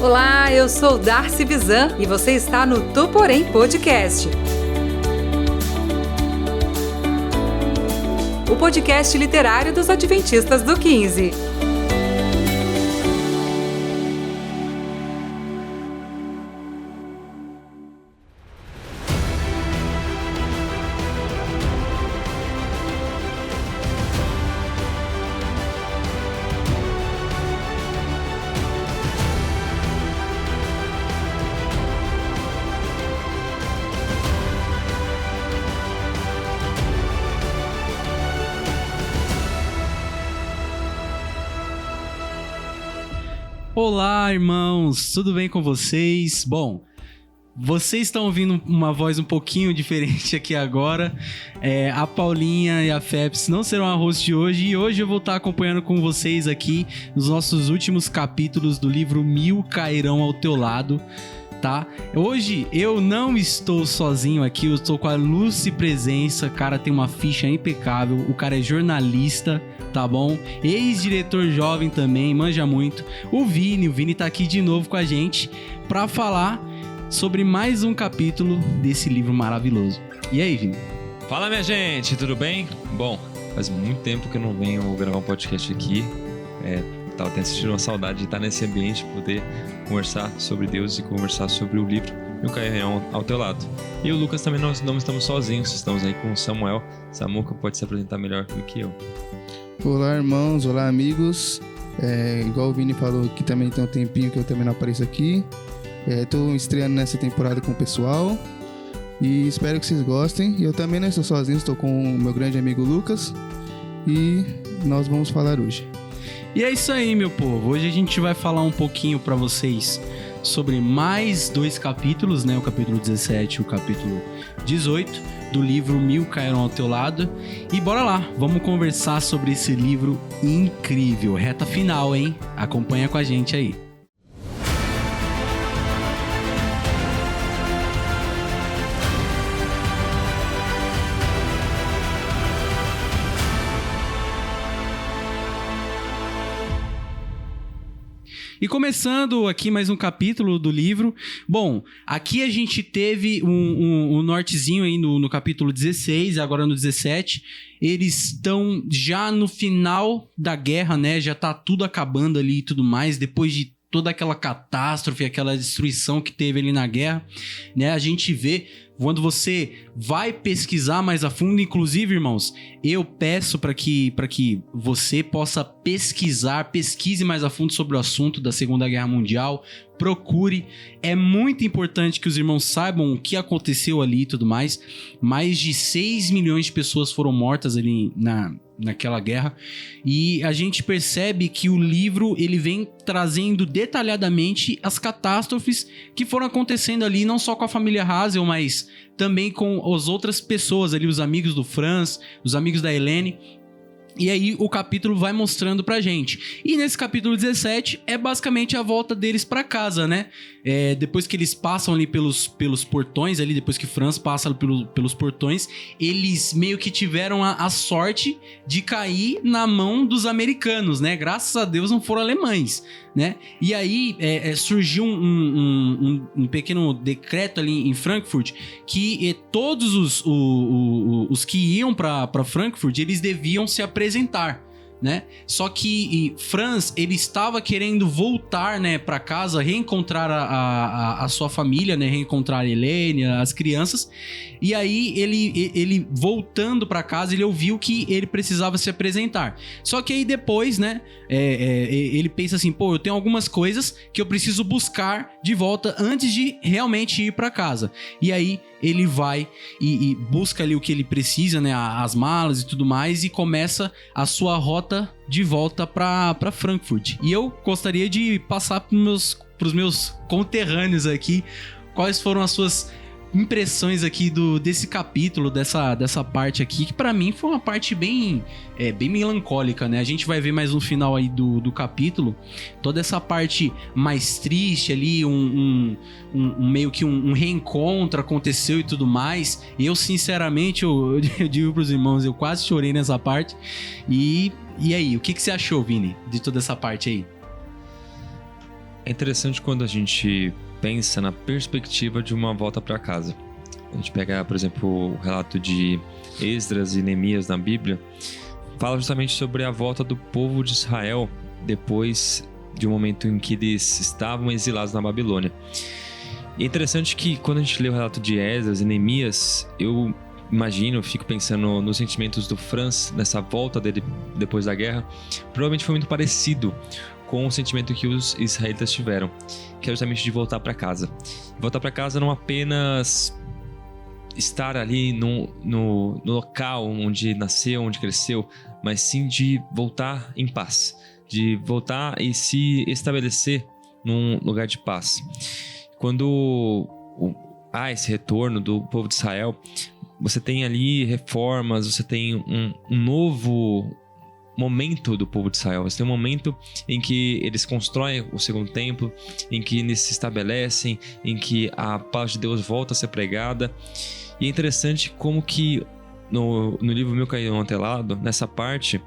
Olá, eu sou Darcy Bizan e você está no Tu Porém Podcast. O podcast literário dos Adventistas do 15. Olá, irmãos, tudo bem com vocês? Bom, vocês estão ouvindo uma voz um pouquinho diferente aqui agora. A Paulinha e a Febs não serão a host de hoje, e hoje eu vou estar acompanhando com vocês aqui nos nossos últimos capítulos do livro 1000 Cairão ao Teu Lado, tá? Hoje eu não estou sozinho aqui, eu estou com a Lucy presença. O cara tem uma ficha impecável, o cara é jornalista, tá bom? Ex-diretor jovem também, manja muito. O Vini tá aqui de novo com a gente pra falar sobre mais um capítulo desse livro maravilhoso. E aí, Vini? Fala, minha gente, tudo bem? Bom, faz muito tempo que eu não venho gravar um podcast aqui. Tava até sentindo uma saudade de estar nesse ambiente, poder conversar sobre Deus e conversar sobre o livro e o Cairão ao Teu Lado. E o Lucas também, nós não estamos sozinhos, estamos aí com o Samuel. Samuca pode se apresentar melhor do que eu. Olá, irmãos, olá, amigos. Igual o Vini falou, que também tem um tempinho que eu também não apareço aqui. Estou estreando nessa temporada com o pessoal e espero que vocês gostem. Eu também não estou sozinho, estou com o meu grande amigo Lucas e nós vamos falar hoje. E é isso aí, meu povo. Hoje a gente vai falar um pouquinho para vocês sobre mais dois capítulos, né? O capítulo 17 e o capítulo 18 do livro 1000 Cairão ao Teu Lado. E bora lá, vamos conversar sobre esse livro incrível. Reta final, hein? Acompanha com a gente aí. E começando aqui mais um capítulo do livro. Bom, aqui a gente teve um nortezinho aí no capítulo 16 e agora no 17. Eles estão já no final da guerra, né? Já tá tudo acabando ali e tudo mais, depois de toda aquela catástrofe, aquela destruição que teve ali na guerra, né? A gente vê, quando você vai pesquisar mais a fundo, inclusive, irmãos, eu peço para que você possa pesquise mais a fundo sobre o assunto da Segunda Guerra Mundial. Procure, é muito importante que os irmãos saibam o que aconteceu ali e tudo mais. Mais de 6 milhões de pessoas foram mortas ali naquela guerra, e a gente percebe que o livro ele vem trazendo detalhadamente as catástrofes que foram acontecendo ali, não só com a família Hazel, mas também com as outras pessoas ali, os amigos do Franz, os amigos da Helene. E aí o capítulo vai mostrando pra gente. E nesse capítulo 17 é basicamente a volta deles pra casa, né? Depois que eles passam ali pelos portões, ali, depois que Franz passa pelos portões, eles meio que tiveram a sorte de cair na mão dos americanos, né? Graças a Deus não foram alemães, né? E aí surgiu um pequeno decreto ali em Frankfurt que todos os que iam pra Frankfurt, eles deviam se apresentar, né? Só que Franz, ele estava querendo voltar, né, para casa, reencontrar a sua família, né, reencontrar a Helene, as crianças. E aí ele voltando para casa, ele ouviu que ele precisava se apresentar. Só que aí depois, né, ele pensa assim, eu tenho algumas coisas que eu preciso buscar de volta antes de realmente ir para casa. E aí ele vai e busca ali o que ele precisa, né, as malas e tudo mais, e começa a sua rota de volta para Frankfurt. E eu gostaria de passar pros meus conterrâneos aqui quais foram as suas impressões aqui desse capítulo, dessa parte aqui, que pra mim foi uma parte bem melancólica, né? A gente vai ver mais no final aí do capítulo, toda essa parte mais triste ali, meio que um reencontro aconteceu e tudo mais. Eu, sinceramente, eu digo pros irmãos, eu quase chorei nessa parte. E aí, o que você achou, Vini, de toda essa parte aí? É interessante quando a gente pensa na perspectiva de uma volta para casa. A gente pega, por exemplo, o relato de Esdras e Neemias na Bíblia, fala justamente sobre a volta do povo de Israel depois de um momento em que eles estavam exilados na Babilônia. E é interessante que quando a gente lê o relato de Esdras e Neemias, eu fico pensando nos sentimentos do Franz nessa volta dele depois da guerra. Provavelmente foi muito parecido com o sentimento que os israelitas tiveram, que é justamente de voltar para casa. Voltar para casa não apenas estar ali no local onde nasceu, onde cresceu, mas sim de voltar em paz, de voltar e se estabelecer num lugar de paz. Quando há esse retorno do povo de Israel, você tem ali reformas, você tem um novo momento do povo de Israel. Você tem um momento em que eles constroem o segundo templo, em que eles se estabelecem, em que a paz de Deus volta a ser pregada. E é interessante como que no livro Meu Caído Amontelado, nessa parte,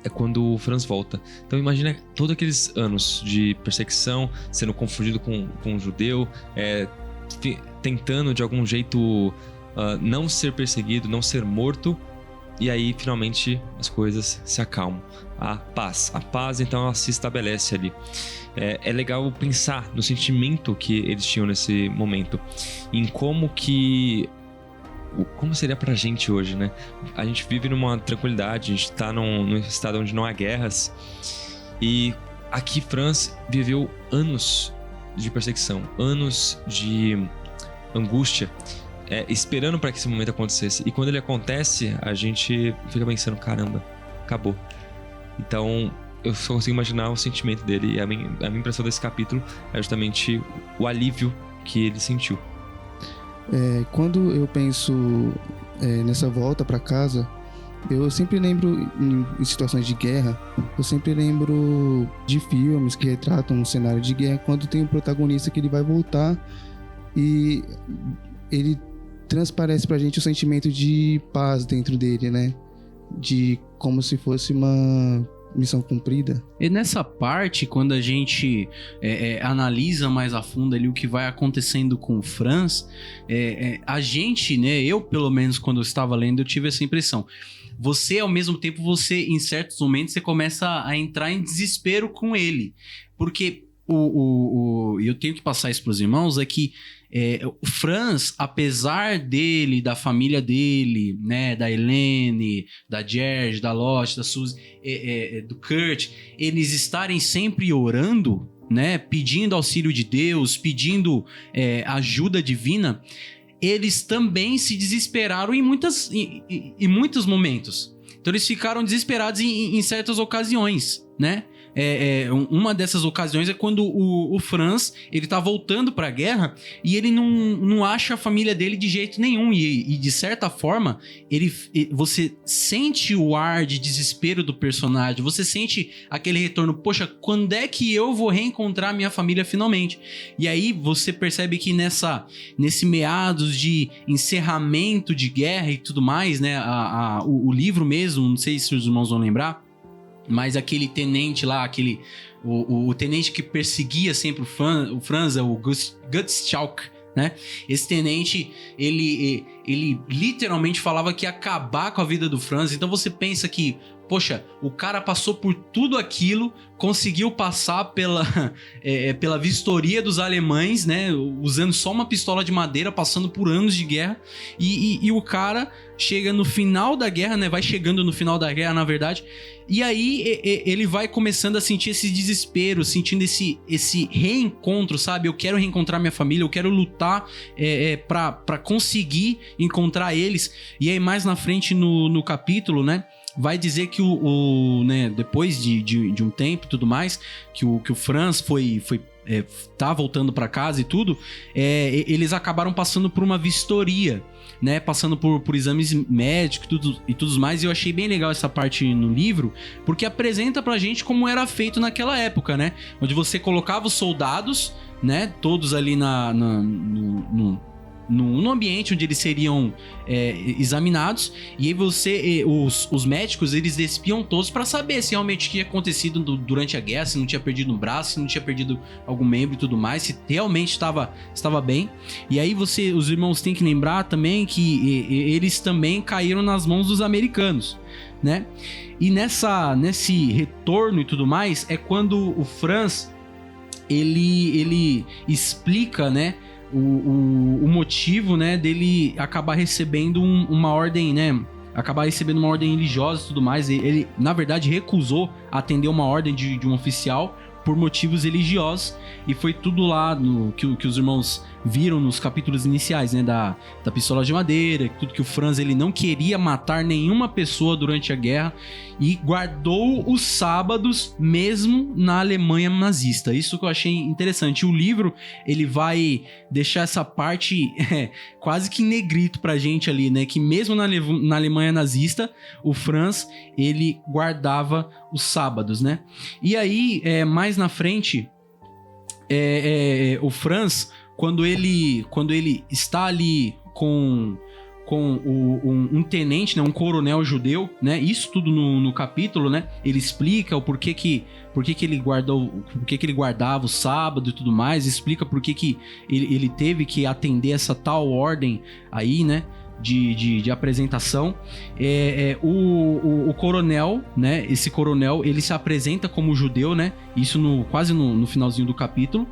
é quando o Franz volta. Então imagina todos aqueles anos de perseguição, sendo confundido com um judeu, tentando de algum jeito não ser perseguido, não ser morto. E aí finalmente as coisas se acalmam. A paz então ela se estabelece ali. É legal pensar no sentimento que eles tinham nesse momento, em como seria pra gente hoje, né? A gente vive numa tranquilidade, a gente tá num estado onde não há guerras, e aqui Franz viveu anos de perseguição, anos de angústia, esperando para que esse momento acontecesse. E quando ele acontece, a gente fica pensando, caramba, acabou. Então eu só consigo imaginar o sentimento dele, e a minha impressão desse capítulo é justamente o alívio que ele sentiu. Quando eu penso nessa volta para casa, eu sempre lembro, em situações de guerra, eu sempre lembro de filmes que retratam um cenário de guerra, quando tem um protagonista que ele vai voltar e ele transparece pra gente o sentimento de paz dentro dele, né? De como se fosse uma missão cumprida. E nessa parte, quando a gente analisa mais a fundo ali o que vai acontecendo com o Franz, a gente, né, eu pelo menos quando eu estava lendo, eu tive essa impressão. Você, ao mesmo tempo, em certos momentos, você começa a entrar em desespero com ele. Porque eu tenho que passar isso para os irmãos, é que o Franz, apesar dele, da família dele, né, da Helene, da Gerge, da Lotte, da Suzy, do Kurt, eles estarem sempre orando, né, pedindo auxílio de Deus, pedindo ajuda divina, eles também se desesperaram em muitos momentos. Então eles ficaram desesperados em certas ocasiões, né? Uma dessas ocasiões é quando o Franz, ele tá voltando pra guerra e ele não acha a família dele de jeito nenhum, e de certa forma você sente o ar de desespero do personagem, você sente aquele retorno, poxa, quando é que eu vou reencontrar minha família finalmente? E aí você percebe que nesse meados de encerramento de guerra e tudo mais, né, o livro mesmo, não sei se os irmãos vão lembrar, mas aquele tenente lá, o tenente que perseguia sempre o Franz, o Gutschalk, né? Esse tenente, ele literalmente falava que ia acabar com a vida do Franz. Então você pensa que, poxa, o cara passou por tudo aquilo, conseguiu passar pela vistoria dos alemães, né? Usando só uma pistola de madeira, passando por anos de guerra. E o cara chega no final da guerra, né? Vai chegando no final da guerra, na verdade. E aí ele vai começando a sentir esse desespero, sentindo esse reencontro, sabe? Eu quero reencontrar minha família, eu quero lutar pra conseguir encontrar eles. E aí mais na frente no capítulo, né? Vai dizer que né, depois de um tempo e tudo mais, que o Franz tá voltando para casa e tudo, eles acabaram passando por uma vistoria, né, passando por exames médicos e tudo mais. E eu achei bem legal essa parte no livro, porque apresenta pra gente como era feito naquela época, né, onde você colocava os soldados, né, todos ali no ambiente onde eles seriam examinados, e aí os médicos, eles espiam todos para saber se realmente tinha acontecido durante a guerra, se não tinha perdido um braço, se não tinha perdido algum membro e tudo mais, se realmente estava bem. E aí os irmãos têm que lembrar também que eles também caíram nas mãos dos americanos, né? E nesse retorno e tudo mais, é quando o Franz ele explica, né, o motivo, né, dele acabar recebendo uma ordem, né, acabar recebendo uma ordem religiosa e tudo mais. Ele, na verdade, recusou atender uma ordem de um oficial por motivos religiosos, e foi tudo lá que os irmãos viram nos capítulos iniciais, né, da Pistola de Madeira, tudo que o Franz, ele não queria matar nenhuma pessoa durante a guerra e guardou os sábados mesmo na Alemanha nazista. Isso que eu achei interessante. O livro, ele vai deixar essa parte quase que em negrito pra gente ali, né, que mesmo na Alemanha nazista, o Franz, ele guardava os sábados, né. E aí, mais na frente, o Franz, quando ele está ali com um tenente, né, um coronel judeu, né, isso tudo no capítulo, né, ele explica o porquê que ele guardava o sábado e tudo mais, explica porquê que ele teve que atender essa tal ordem aí, né, de apresentação. O coronel, né, esse coronel, ele se apresenta como judeu, né, isso quase no finalzinho do capítulo,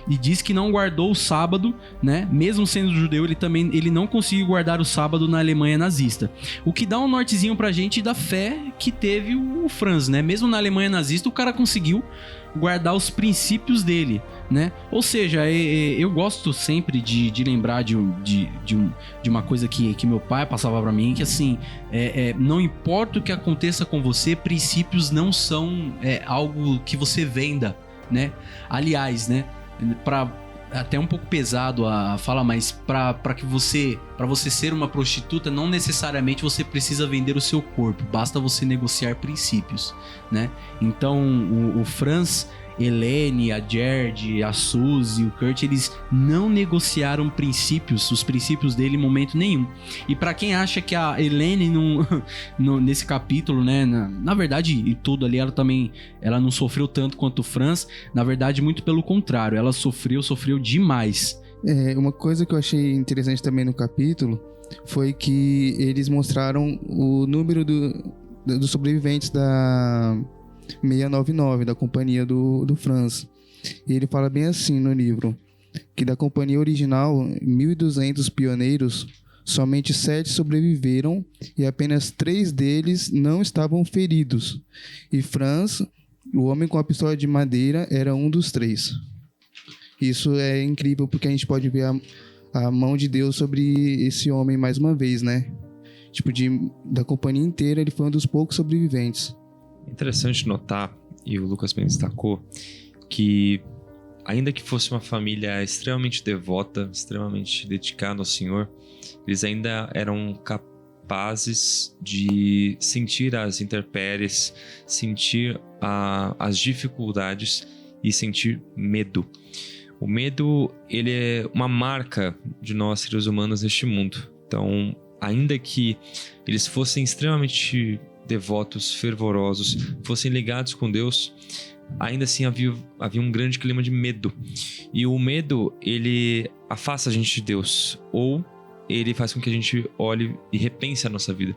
e diz que não guardou o sábado, né, mesmo sendo judeu, ele não conseguiu guardar o sábado na Alemanha nazista, o que dá um nortezinho pra gente da fé que teve o Franz, né, mesmo na Alemanha nazista o cara conseguiu guardar os princípios dele, né? Ou seja, eu gosto sempre de lembrar de uma coisa que meu pai passava pra mim, que assim, não importa o que aconteça com você, princípios não são algo que você venda, né? Aliás, né, até um pouco pesado a fala, mas para você ser uma prostituta, não necessariamente você precisa vender o seu corpo, basta você negociar princípios, né? Então o Franz, Helene, a Gerd, a Suzy, o Kurt, eles não negociaram os princípios dele em momento nenhum. E pra quem acha que a Helene nesse capítulo, né, na verdade, e tudo ali, ela não sofreu tanto quanto o Franz, na verdade, muito pelo contrário, ela sofreu demais. Uma coisa que eu achei interessante também no capítulo foi que eles mostraram o número dos sobreviventes da 699, da companhia do Franz. E ele fala bem assim no livro, que da companhia original, 1.200 pioneiros, somente 7 sobreviveram e apenas 3 deles não estavam feridos. E Franz, o homem com a pistola de madeira, era um dos 3. Isso é incrível porque a gente pode ver a mão de Deus sobre esse homem mais uma vez, né? Tipo, da companhia inteira, ele foi um dos poucos sobreviventes. Interessante notar, e o Lucas bem destacou, que ainda que fosse uma família extremamente devota, extremamente dedicada ao Senhor, eles ainda eram capazes de sentir as intempéries, sentir as dificuldades e sentir medo. O medo, ele é uma marca de nós, seres humanos, neste mundo. Então, ainda que eles fossem extremamente devotos, fervorosos, fossem ligados com Deus, ainda assim havia um grande clima de medo. E o medo, ele afasta a gente de Deus, ou ele faz com que a gente olhe e repense a nossa vida.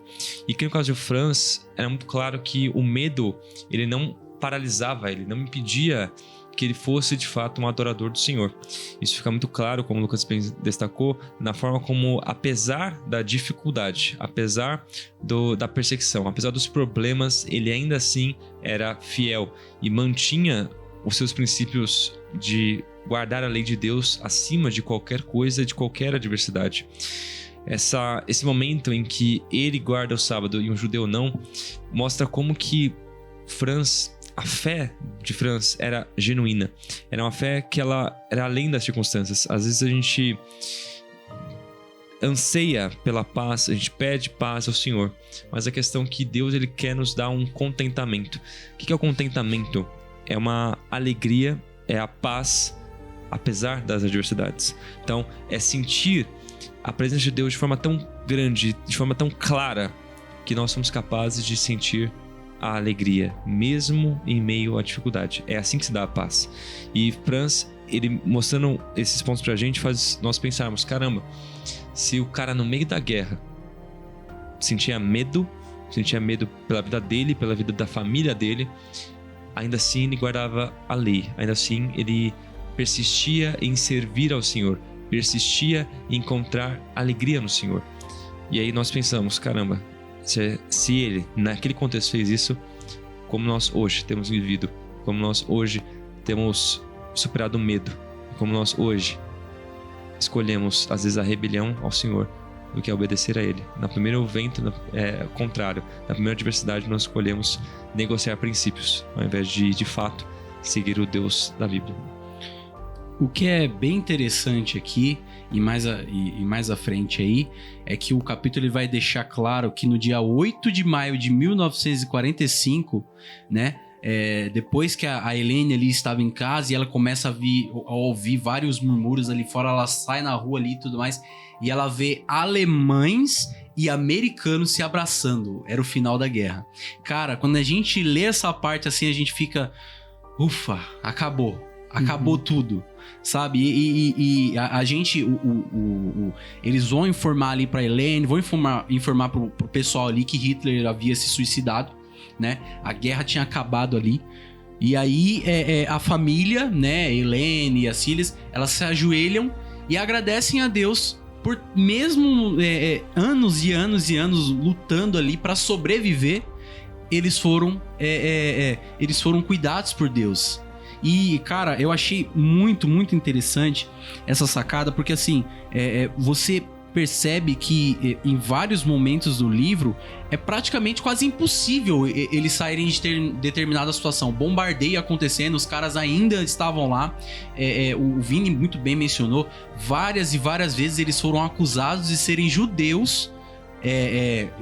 E que no caso de Franz, era muito claro que o medo, ele não paralisava, ele não impedia que ele fosse de fato um adorador do Senhor. Isso fica muito claro, como o Lucas bem destacou, na forma como, apesar da dificuldade, apesar da perseguição, apesar dos problemas, ele ainda assim era fiel e mantinha os seus princípios de guardar a lei de Deus acima de qualquer coisa, de qualquer adversidade. Esse momento em que ele guarda o sábado e um judeu não, mostra como que a fé de Franz era genuína. Era uma fé que ela era além das circunstâncias. Às vezes a gente anseia pela paz, a gente pede paz ao Senhor, mas a questão é que Deus, ele quer nos dar um contentamento. O que é o contentamento? É uma alegria, é a paz apesar das adversidades. Então, é sentir a presença de Deus de forma tão grande, de forma tão clara, que nós somos capazes de sentir a alegria, mesmo em meio à dificuldade. É assim que se dá a paz. E Franz, ele mostrando esses pontos pra gente, faz nós pensarmos, caramba, se o cara no meio da guerra sentia medo pela vida dele, pela vida da família dele, ainda assim ele guardava a lei, ainda assim ele persistia em servir ao Senhor, persistia em encontrar alegria no Senhor. E aí nós pensamos, caramba, se ele naquele contexto fez isso, como nós hoje temos vivido, como nós hoje temos superado o medo, como nós hoje escolhemos às vezes a rebelião ao Senhor do que obedecer a Ele. No primeiro vento contrário, na primeira adversidade, nós escolhemos negociar princípios ao invés de fato seguir o Deus da Bíblia. O que é bem interessante aqui, e mais à frente aí, é que o capítulo ele vai deixar claro que no dia 8 de maio de 1945, né, depois que a Helene ali estava em casa e ela começa a ouvir vários murmúrios ali fora, ela sai na rua ali e tudo mais, e ela vê alemães e americanos se abraçando. Era o final da guerra. Cara, quando a gente lê essa parte assim, a gente fica... Ufa, acabou tudo, sabe? E a gente, eles vão informar ali pra Helene, vão informar pro pessoal ali que Hitler havia se suicidado, né? A guerra tinha acabado ali. E aí a família, né, Helene e as filhas, elas se ajoelham e agradecem a Deus por mesmo anos e anos e anos lutando ali pra sobreviver, eles foram cuidados por Deus. E, cara, eu achei muito, muito interessante essa sacada, porque assim, você percebe que em vários momentos do livro é praticamente quase impossível eles saírem de determinada situação. Bombardeio acontecendo, os caras ainda estavam lá. O Vini muito bem mencionou, várias e várias vezes eles foram acusados de serem judeus,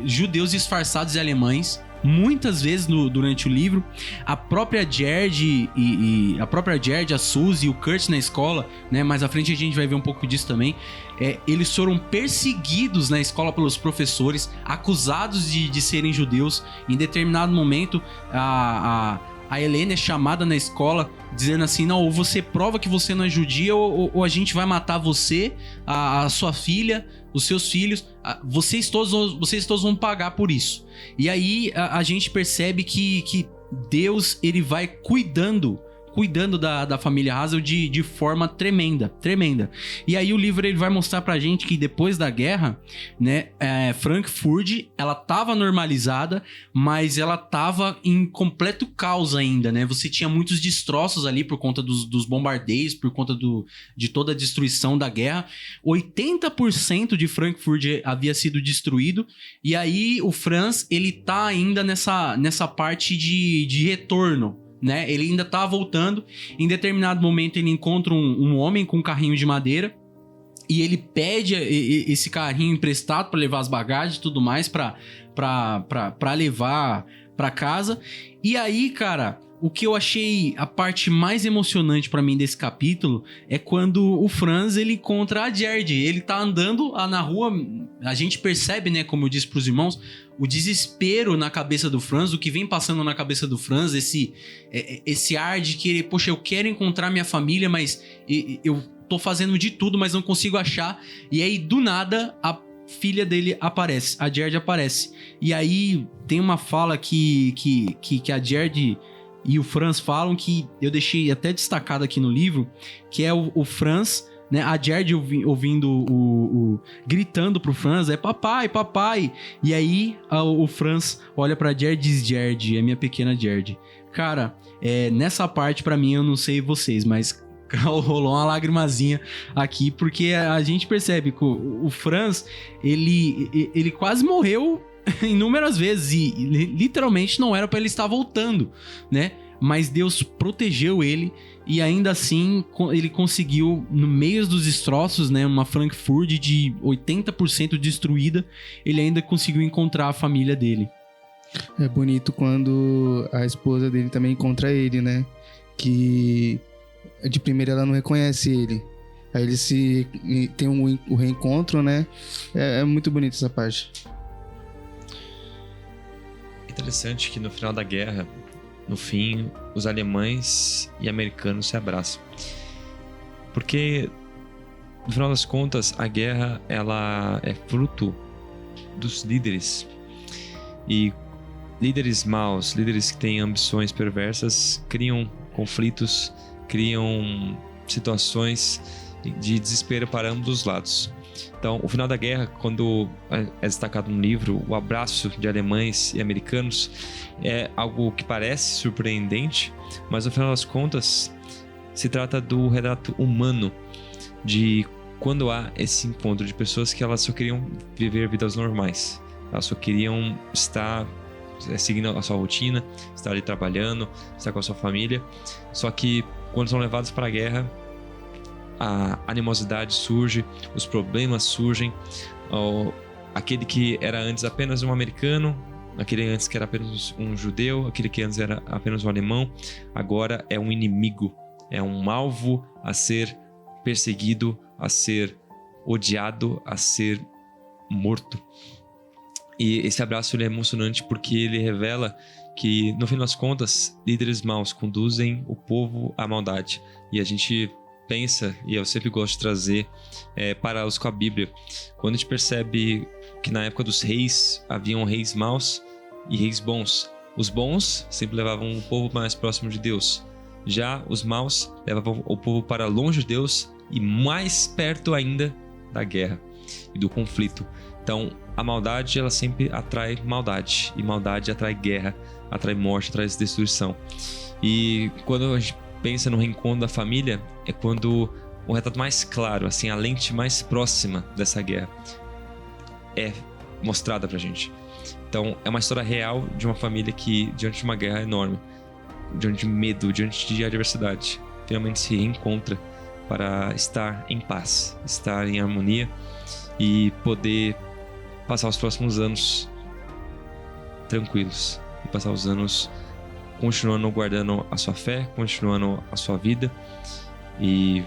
judeus disfarçados de alemães. Muitas vezes durante o livro, a própria Gerd a Suzy e o Kurt na escola, né? Mais à frente a gente vai ver um pouco disso também. Eles foram perseguidos na escola pelos professores, acusados de serem judeus. Em determinado momento, a Helene é chamada na escola dizendo assim, não, ou você prova que você não é judia, ou a gente vai matar você, a sua filha, os seus filhos, vocês todos vão pagar por isso. E aí a gente percebe que Deus, ele vai cuidando da família Hazel de forma tremenda. E aí o livro ele vai mostrar pra gente que depois da guerra, né, Frankfurt, ela tava normalizada, mas ela tava em completo caos ainda, né? Você tinha muitos destroços ali por conta dos bombardeios, por conta de toda a destruição da guerra. 80% de Frankfurt havia sido destruído, e aí o Franz, ele tá ainda nessa parte de retorno, né? Ele ainda tá voltando. Em determinado momento ele encontra um homem com um carrinho de madeira e ele pede esse carrinho emprestado para levar as bagagens e tudo mais para levar para casa. E aí, cara, o que eu achei a parte mais emocionante para mim desse capítulo é quando o Franz, ele encontra a Gerd. Ele tá andando na rua, a gente percebe, né, como eu disse pros irmãos, o desespero na cabeça do Franz, o que vem passando na cabeça do Franz, esse ar de que, poxa, eu quero encontrar minha família, mas eu tô fazendo de tudo, mas não consigo achar. E aí, do nada, a filha dele aparece, a Gerd aparece. E aí, tem uma fala que a Gerd e o Franz falam, que eu deixei até destacado aqui no livro, que é o Franz, né, a Gerd ouvindo gritando pro Franz, papai, papai. E aí o Franz olha pra Gerd e diz, Gerd, é minha pequena Gerd. Cara, nessa parte pra mim, eu não sei vocês, mas rolou uma lagrimazinha aqui, porque a gente percebe que o Franz, ele quase morreu inúmeras vezes e literalmente não era pra ele estar voltando, né? Mas Deus protegeu ele e ainda assim ele conseguiu, no meio dos destroços, né, uma Frankfurt de 80% destruída, ele ainda conseguiu encontrar a família dele. É bonito quando a esposa dele também encontra ele, né? Que de primeira ela não reconhece ele. Aí eles tem o reencontro, né? É muito bonito essa parte. Interessante que no final da guerra, no fim, os alemães e americanos se abraçam. Porque, no final das contas, a guerra ela é fruto dos líderes. E líderes maus, líderes que têm ambições perversas, criam conflitos, criam situações de desespero para ambos os lados. Então, o final da guerra, quando é destacado no livro, o abraço de alemães e americanos é algo que parece surpreendente, mas no final das contas se trata do retrato humano de quando há esse encontro de pessoas que elas só queriam viver vidas normais, elas só queriam estar seguindo a sua rotina, estar ali trabalhando, estar com a sua família, só que quando são levados para a guerra, a animosidade surge, os problemas surgem, aquele que era antes apenas um americano, aquele antes que era apenas um judeu, aquele que antes era apenas um alemão, agora é um inimigo, é um alvo a ser perseguido, a ser odiado, a ser morto. E esse abraço ele é emocionante porque ele revela que, no fim das contas, líderes maus conduzem o povo à maldade. E a gente pensa, e eu sempre gosto de trazer paralelos com a Bíblia, quando a gente percebe que na época dos reis haviam reis maus e reis bons. Os bons sempre levavam o povo mais próximo de Deus, já os maus levavam o povo para longe de Deus e mais perto ainda da guerra e do conflito. Então a maldade ela sempre atrai maldade, e maldade atrai guerra, atrai morte, atrai destruição. E quando a gente pensa no reencontro da família, é quando o retrato mais claro, assim, a lente mais próxima dessa guerra é mostrada pra gente. Então, é uma história real de uma família que, diante de uma guerra enorme, diante de medo, diante de adversidade, finalmente se reencontra para estar em paz, estar em harmonia e poder passar os próximos anos tranquilos e passar os anos continuando guardando a sua fé, continuando a sua vida e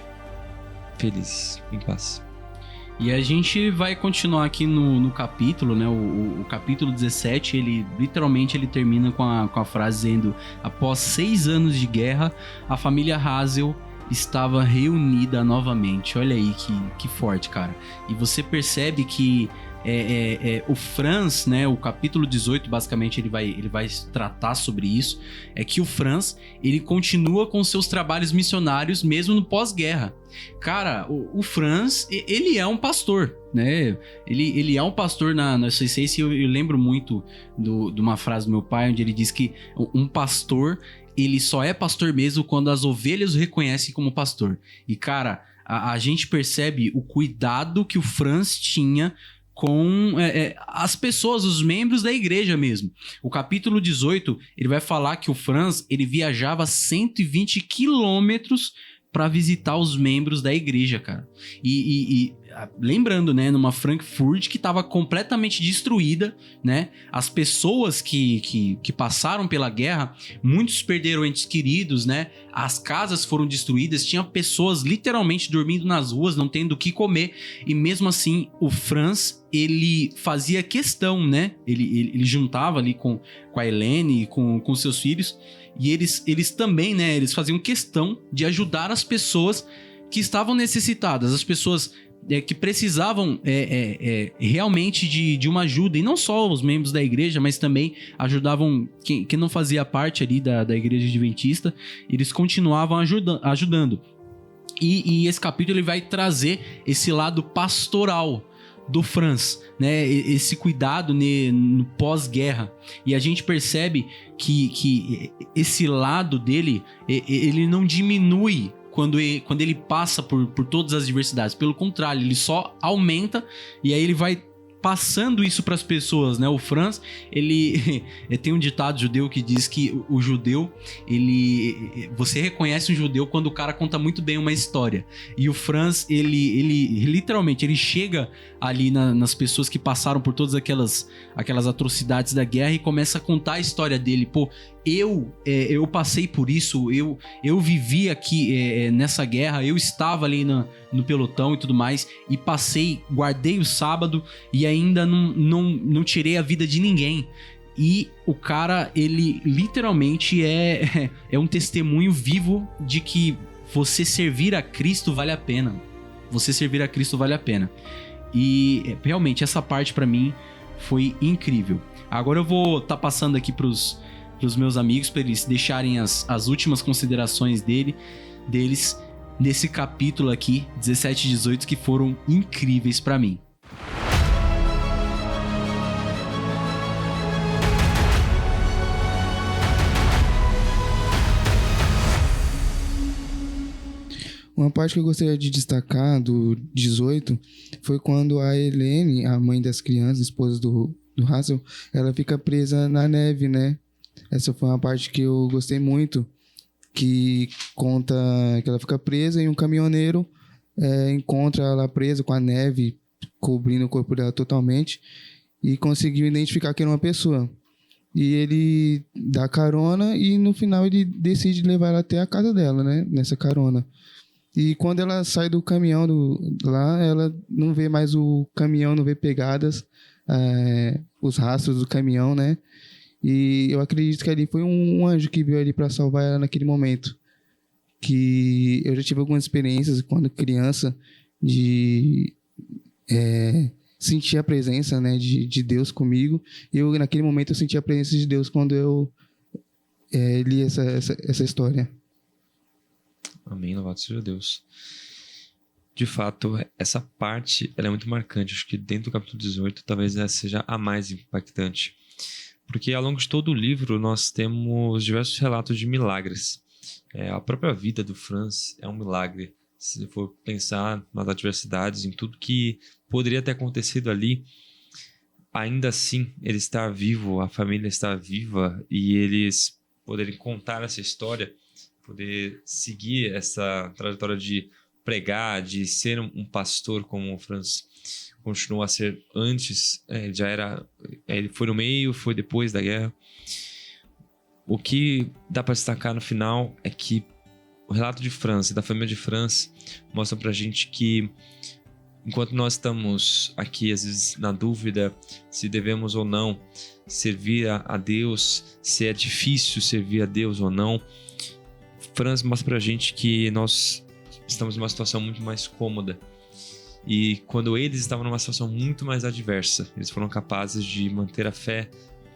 felizes, em paz. E a gente vai continuar aqui no capítulo, né? O capítulo 17, ele literalmente ele termina com a frase dizendo: após 6 anos de guerra, a família Hazel estava reunida novamente. Olha aí que forte, cara. E você percebe que o Franz, né, o capítulo 18, basicamente ele vai tratar sobre isso, é que o Franz, ele continua com seus trabalhos missionários mesmo no pós-guerra. Cara, o Franz, ele é um pastor, né, ele é um pastor na sua essência. Eu lembro muito de uma frase do meu pai, onde ele diz que um pastor, ele só é pastor mesmo quando as ovelhas o reconhecem como pastor. E cara, a gente percebe o cuidado que o Franz tinha com as pessoas, os membros da igreja mesmo. O capítulo 18, ele vai falar que o Franz, ele viajava 120 quilômetros para visitar os membros da igreja, cara. E lembrando, né, numa Frankfurt que estava completamente destruída, né? As pessoas que passaram pela guerra, muitos perderam entes queridos, né? As casas foram destruídas, tinha pessoas literalmente dormindo nas ruas, não tendo o que comer, e mesmo assim o Franz, ele fazia questão, né? Ele juntava ali com a Helene, com seus filhos, e eles também, né? Eles faziam questão de ajudar as pessoas que estavam necessitadas, as pessoas que precisavam realmente de uma ajuda, e não só os membros da igreja, mas também ajudavam quem não fazia parte ali da igreja adventista, eles continuavam ajudando. E esse capítulo ele vai trazer esse lado pastoral do Franz, né? Esse cuidado no pós-guerra. E a gente percebe que esse lado dele, ele não diminui quando ele passa por todas as diversidades. Pelo contrário, ele só aumenta, e aí ele vai passando isso para as pessoas, né? O Franz, ele tem um ditado judeu que diz que o judeu, você reconhece um judeu quando o cara conta muito bem uma história. E o Franz, ele literalmente, ele chega ali nas pessoas que passaram por todas aquelas atrocidades da guerra e começa a contar a história dele. Pô, eu passei por isso, eu vivi aqui nessa guerra, eu estava ali no pelotão e tudo mais, e guardei o sábado e ainda não tirei a vida de ninguém. E o cara, ele literalmente é um testemunho vivo de que você servir a Cristo vale a pena. Você servir a Cristo vale a pena. E realmente essa parte pra mim foi incrível. Agora eu vou estar passando aqui pros meus amigos para eles deixarem as últimas considerações deles nesse capítulo aqui, 17 e 18, que foram incríveis pra mim. Uma parte que eu gostaria de destacar do 18 foi quando a Helene, a mãe das crianças, esposa do Russell, ela fica presa na neve, né? Essa foi uma parte que eu gostei muito, que conta que ela fica presa e um caminhoneiro encontra ela presa com a neve cobrindo o corpo dela totalmente e conseguiu identificar que era uma pessoa. E ele dá carona e no final ele decide levar ela até a casa dela, né? Nessa carona. E quando ela sai do caminhão lá, ela não vê mais o caminhão, não vê pegadas, os rastros do caminhão, né? E eu acredito que ali foi um anjo que veio ali para salvar ela naquele momento. Que eu já tive algumas experiências quando criança de sentir a presença, né, de Deus comigo. E naquele momento eu senti a presença de Deus quando eu li essa história. Amém, louvado seja Deus. De fato, essa parte ela é muito marcante. Acho que dentro do capítulo 18, talvez essa seja a mais impactante. Porque ao longo de todo o livro, nós temos diversos relatos de milagres. A própria vida do Franz é um milagre. Se for pensar nas adversidades, em tudo que poderia ter acontecido ali, ainda assim, ele está vivo, a família está viva, e eles poderem contar essa história, poder seguir essa trajetória de pregar, de ser um pastor como o Franz continuou a ser antes, ele foi no meio, foi depois da guerra. O que dá para destacar no final é que o relato de Franz e da família de Franz mostra pra gente que enquanto nós estamos aqui às vezes na dúvida se devemos ou não servir a Deus, se é difícil servir a Deus ou não, Franz mostra pra gente que nós estamos numa situação muito mais cômoda. E quando eles estavam numa situação muito mais adversa, eles foram capazes de manter a fé,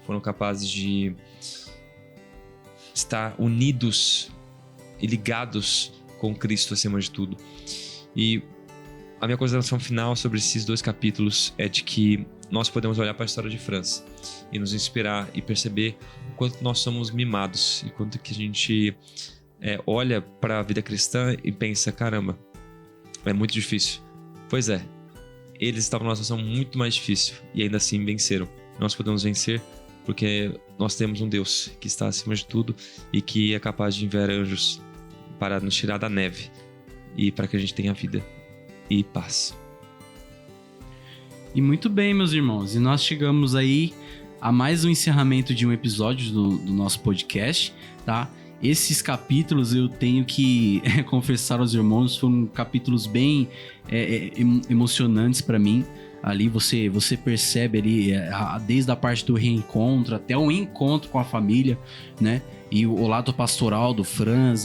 foram capazes de estar unidos e ligados com Cristo acima de tudo. E a minha consideração final sobre esses 2 capítulos é de que nós podemos olhar para a história de Franz e nos inspirar e perceber o quanto nós somos mimados e quanto que a gente olha para a vida cristã e pensa, caramba, é muito difícil. Pois é, eles estavam numa situação muito mais difícil e ainda assim venceram. Nós podemos vencer porque nós temos um Deus que está acima de tudo e que é capaz de enviar anjos para nos tirar da neve e para que a gente tenha vida e paz. E muito bem, meus irmãos, e nós chegamos aí a mais um encerramento de um episódio do nosso podcast, tá? Esses capítulos eu tenho que confessar aos irmãos, foram capítulos bem emocionantes para mim. Ali você percebe ali desde a parte do reencontro até o encontro com a família, né? E o lado pastoral do Franz,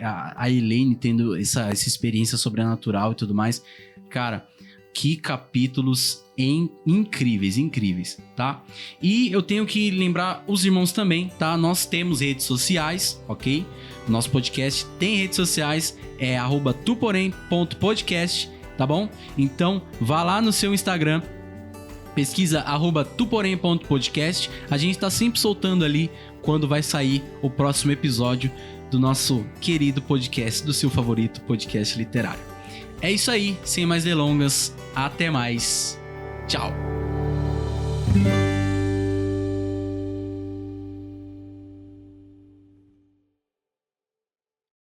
a Helene tendo essa experiência sobrenatural e tudo mais. Cara, que capítulos incríveis, tá? E eu tenho que lembrar os irmãos também, tá? Nós temos redes sociais, ok? Nosso podcast tem redes sociais, é @tuporém.podcast, tá bom? Então, vá lá no seu Instagram, pesquisa @tuporém.podcast. A gente tá sempre soltando ali quando vai sair o próximo episódio do nosso querido podcast, do seu favorito podcast literário. É isso aí, sem mais delongas, até mais. Tchau!